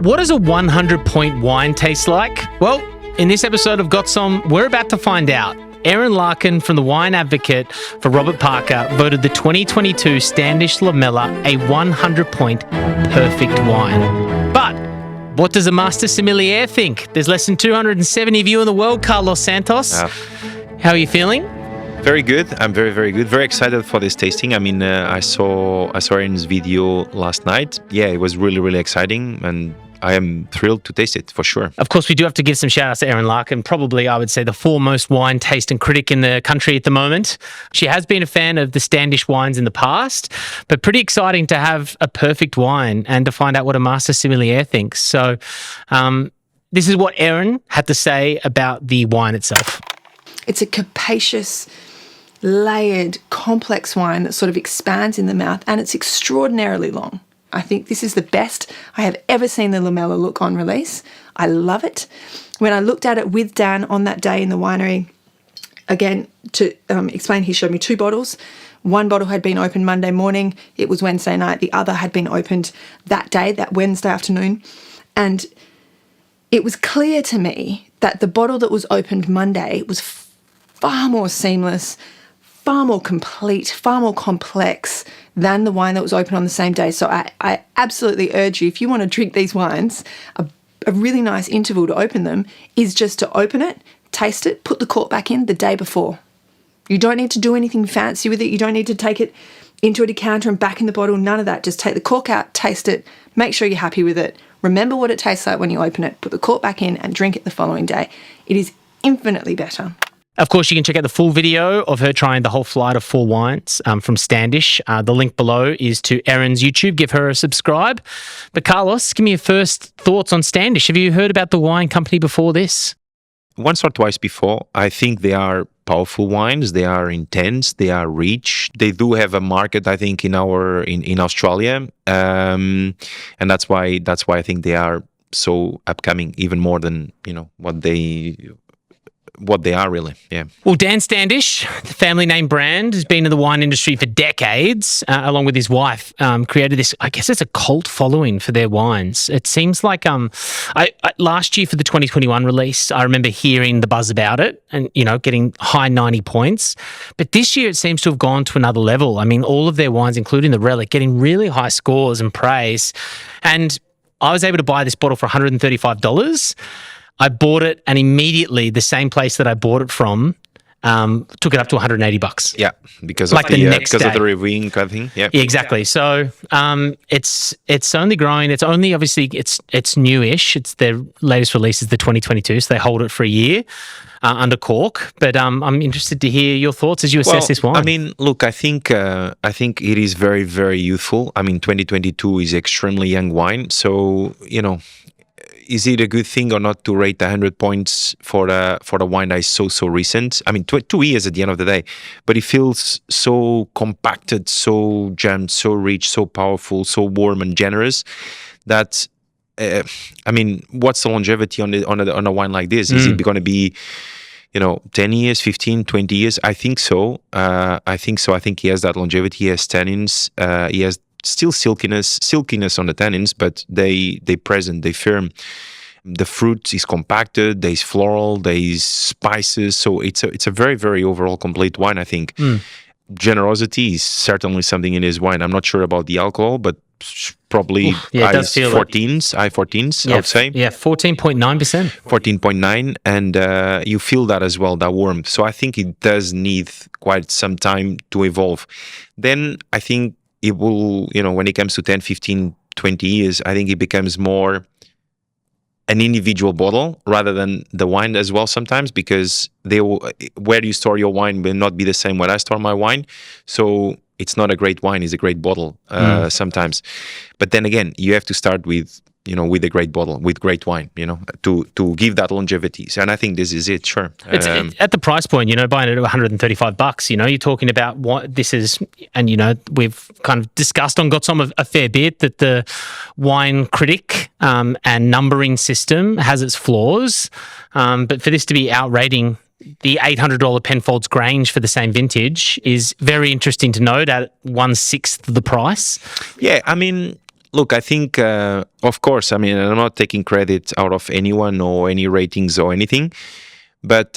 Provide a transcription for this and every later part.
what does a 100-point wine taste like? Well, in this episode of Got Some, we're about to find out. Erin Larkin from the Wine Advocate for Robert Parker voted the 2022 Standish Lamella a 100-point perfect wine. But what does a master sommelier think? There's less than 270 of you in the world, Carlos Santos. How are you feeling? Very good. I'm very, very good. Very excited for this tasting. I mean, I saw Erin's video last night. Yeah, it was really, really exciting, and I am thrilled to taste it for sure. Of course, we do have to give some shout outs to Erin Larkin, probably, I would say, the foremost wine tasting critic in the country at the moment. She has been a fan of the Standish wines in the past, but pretty exciting to have a perfect wine and to find out what a master sommelier thinks. So this is what Erin had to say about the wine itself. It's a capacious, layered, complex wine that sort of expands in the mouth, and it's extraordinarily long. I think this is the best I have ever seen the Lamella look on release. I love it. When I looked at it with Dan on that day in the winery, again, to explain, he showed me 2 bottles. One bottle had been opened Monday morning. It was Wednesday night. The other had been opened that day, that Wednesday afternoon. And it was clear to me that the bottle that was opened Monday was far more seamless, far more complete, far more complex than the wine that was opened on the same day. So I absolutely urge you, if you want to drink these wines, a really nice interval to open them is just to open it, taste it, put the cork back in the day before. You don't need to do anything fancy with it. You don't need to take it into a decanter and back in the bottle, none of that. Just take the cork out, taste it, make sure you're happy with it. Remember what it tastes like when you open it, put the cork back in and drink it the following day. It is infinitely better. Of course, you can check out the full video of her trying the whole flight of 4 wines from Standish. The link below is to Erin's YouTube. Give her a subscribe. But Carlos, give me your first thoughts on Standish. Have you heard about the wine company before this? Once or twice before. I think they are powerful wines. They are intense. They are rich. They do have a market, I think, in Australia, and that's why I think they are so upcoming, even more than what they are really, yeah. Well, Dan Standish, the family name brand, has been in the wine industry for decades, along with his wife, created this, I guess it's a cult following for their wines. It seems like last year for the 2021 release, I remember hearing the buzz about it and, getting high 90 points. But this year it seems to have gone to another level. I mean, all of their wines, including the Relic, getting really high scores and praise. And I was able to buy this bottle for $135. I bought it, and immediately the same place that I bought it from took it up to $180. Yeah, because of the reviewing kind of thing. Yeah, exactly. So it's only growing. It's only obviously it's newish. It's their latest release is the 2022, so they hold it for a year under cork. But I'm interested to hear your thoughts as you assess this wine. I mean, look, I think it is very, very youthful. I mean, 2022 is extremely young wine, so is it a good thing or not to rate 100 points for a wine that is so recent? I mean, 2 years at the end of the day, but it feels so compacted, so jammed, so rich, so powerful, so warm and generous that, I mean, what's the longevity on a wine like this? Is it going to be 10 years, 15, 20 years? I think so. I think he has that longevity. He has tannins. He has still silkiness on the tannins, but they present, they firm. The fruit is compacted, there's floral, there's spices, so it's a very, very overall complete wine, I think. Generosity is certainly something in his wine. I'm not sure about the alcohol, but probably high 14s, I would say. Yeah, 14.9%. 14.9, and you feel that as well, that warmth. So I think it does need quite some time to evolve. Then I think it will, when it comes to 10, 15, 20 years, I think it becomes more an individual bottle rather than the wine as well sometimes, because where you store your wine will not be the same where I store my wine. So it's not a great wine, it's a great bottle sometimes. But then again, you have to start with a great bottle, with great wine, to give that longevity. So, and I think this is it, sure. It's at the price point, buying it at $135, you're talking about what this is, and, we've kind of discussed on Got Some a fair bit that the wine critic and numbering system has its flaws. But for this to be outrating the $800 Penfolds Grange for the same vintage is very interesting to note at 1/6 the price. Yeah, I mean, Look, I think, of course, I mean, I'm not taking credit out of anyone or any ratings or anything, but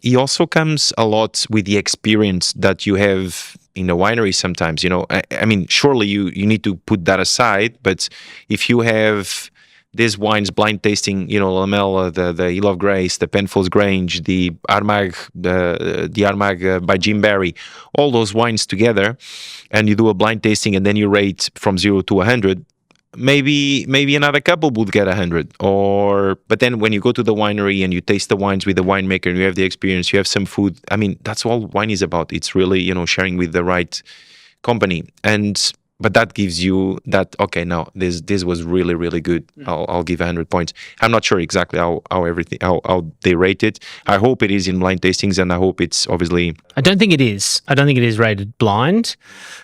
he also comes a lot with the experience that you have in a winery sometimes. I mean, surely you need to put that aside, but if you have these wines blind tasting, Lamella, the Hill of Grace, the Penfolds Grange, the Armagh, the Armagh by Jim Barry, all those wines together, and you do a blind tasting and then you rate from 0 to 100, maybe another couple would get 100. But then when you go to the winery and you taste the wines with the winemaker and you have the experience, you have some food. I mean, that's all wine is about. It's really, sharing with the right company. But that gives you that, okay, now this was really, really good. I'll give 100 points. I'm not sure exactly how they rate it. I hope it is in blind tastings, and I hope it's obviously... I don't think it is. I don't think it is rated blind.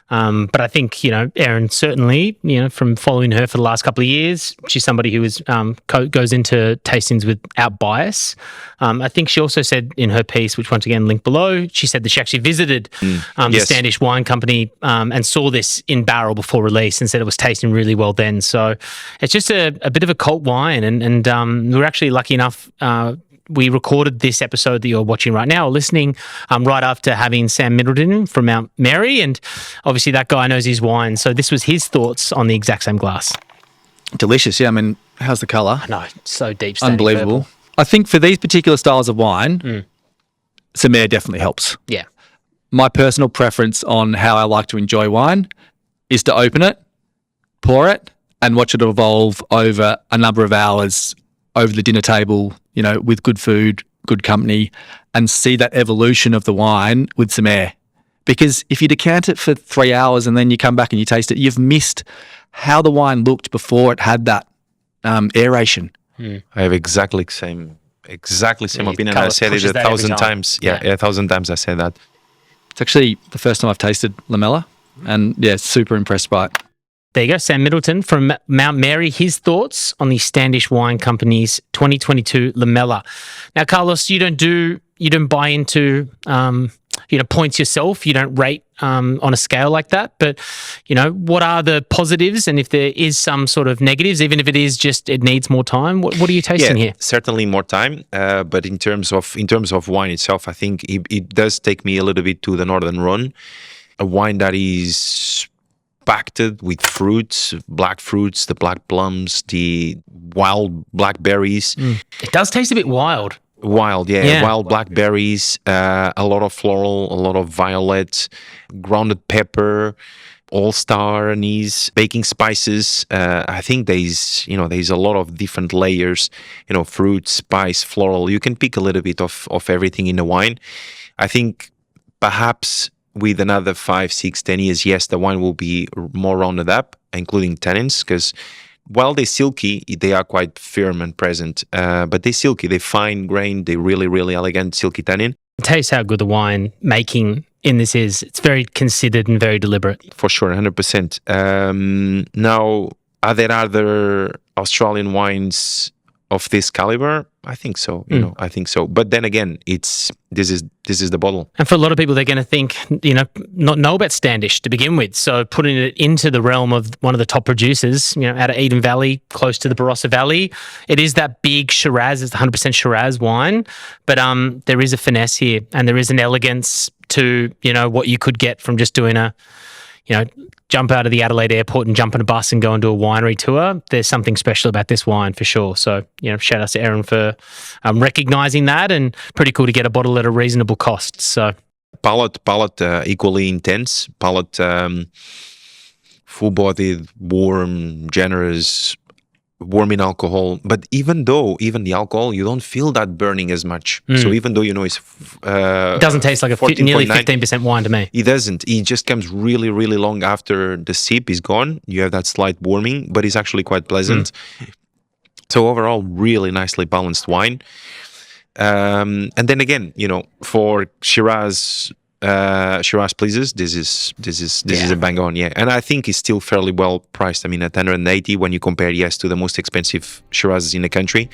But I think, Erin certainly, from following her for the last couple of years, she's somebody who goes into tastings without bias. I think she also said in her piece, which once again linked below, she said that she actually visited the Standish Wine Company and saw this in barrel before release and said it was tasting really well then. So it's just a bit of a cult wine. And we're actually lucky enough... we recorded this episode that you're watching right now or listening right after having Sam Middleton from Mount Mary, and obviously that guy knows his wine. So this was his thoughts on the exact same glass. Delicious, yeah. I mean, how's the colour? I know, so deep. Unbelievable. Purple. I think for these particular styles of wine, Sommelier definitely helps. Yeah. My personal preference on how I like to enjoy wine is to open it, pour it, and watch it evolve over a number of hours over the dinner table, with good food, good company, and see that evolution of the wine with some air. Because if you decant it for 3 hours and then you come back and you taste it, you've missed how the wine looked before it had that aeration. I have exactly same opinion. I said it 1,000 times. Yeah, 1,000 times I said that. It's actually the first time I've tasted Lamella, and super impressed by it. There you go, Sam Middleton from Mount Mary. His thoughts on the Standish Wine Company's 2022 Lamella. Now, Carlos, you don't buy into points yourself. You don't rate on a scale like that. But what are the positives? And if there is some sort of negatives, even if it is just it needs more time, what are you tasting here? Certainly more time. But in terms of wine itself, I think it does take me a little bit to the Northern Rhone, a wine that is packed with fruits, black fruits, the black plums, the wild blackberries. It does taste a bit wild. Wild blackberries, a lot of floral, a lot of violet, grounded pepper, all-star anise, baking spices. I think there's a lot of different layers, fruit, spice, floral. You can pick a little bit of everything in the wine. I think perhaps with another 5, 6, 10 years, yes, the wine will be more rounded up, including tannins, because while they're silky, they are quite firm and present. But they're silky, they're fine grained, they're really, really elegant, silky tannin. Taste how good the wine making in this is. It's very considered and very deliberate. For sure, 100%. Now, are there other Australian wines of this caliber? I think so. I think so. But then again, this is the bottle. And for a lot of people, they're going to think, not know about Standish to begin with. So putting it into the realm of one of the top producers, out of Eden Valley, close to the Barossa Valley, it is that big Shiraz. It's 100% Shiraz wine, but there is a finesse here, and there is an elegance to what you could get from just doing a jump out of the Adelaide airport and jump on a bus and go and do a winery tour. There's something special about this wine for sure. So, shout out to Erin for recognising that, and pretty cool to get a bottle at a reasonable cost. So, palate equally intense. Palate full-bodied, warm, generous, warm in alcohol. But even the alcohol, you don't feel that burning as much. So even though it's it doesn't taste like nearly 15% wine to me. It doesn't. It just comes really, really long after the sip is gone. You have that slight warming, but it's actually quite pleasant. So overall, really nicely balanced wine. And then again, for Shiraz pleases, this is a bang on, and I think it's still fairly well priced. I mean, at 180, when you compare to the most expensive Shirazes in the country,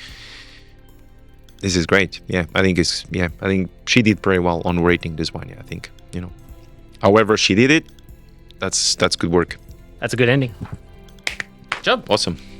this is great. I think she did very well on rating this wine. I think however she did it, that's good work. That's a good ending. job. Awesome.